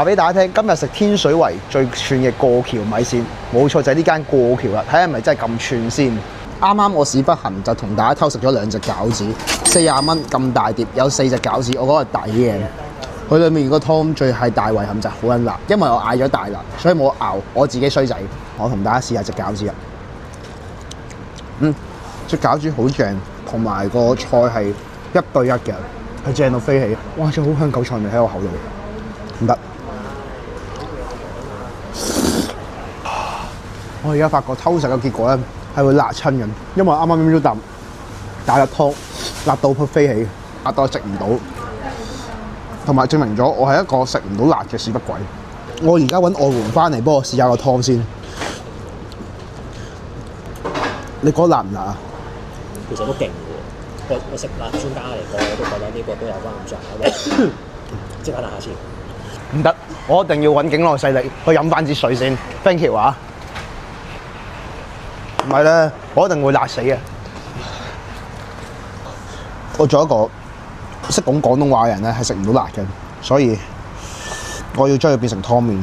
話俾大家聽，今日食天水圍最串嘅過橋米線，冇錯就係呢間過橋啦。睇下係咪真係咁串先。啱啱我屎不行就同大家偷食咗2隻餃子，40蚊咁大碟，有4隻餃子，我覺得係抵嘅。佢裏面個湯最係大遺憾就係好撚辣，因為我嗌咗大辣，所以冇熬。我自己衰仔，我同大家試下隻餃子啊。隻餃子好正，同埋個菜係1對1嘅，係正到飛起。哇！真係好香韭菜味喺我口度，唔得。我而家發覺偷食嘅結果咧係會辣親嘅，因為啱啱飲咗啖大辣湯，辣到佢飛起，辣到我食唔到。同埋證明咗我係一個食唔到辣嘅屎不鬼。我而家揾外援翻嚟幫我試下個湯先。你覺得辣唔辣啊？其實都勁嘅喎，我食辣專家嚟講，我都覺得呢個都有翻咁上下。即刻睇下先。唔得，我一定要揾境內勢力去飲翻支水先。Thank you 啊！唔係咧，我一定會辣死嘅。我做一個識講廣東話嘅人咧，係食唔到辣嘅，所以我要將佢變成湯麵。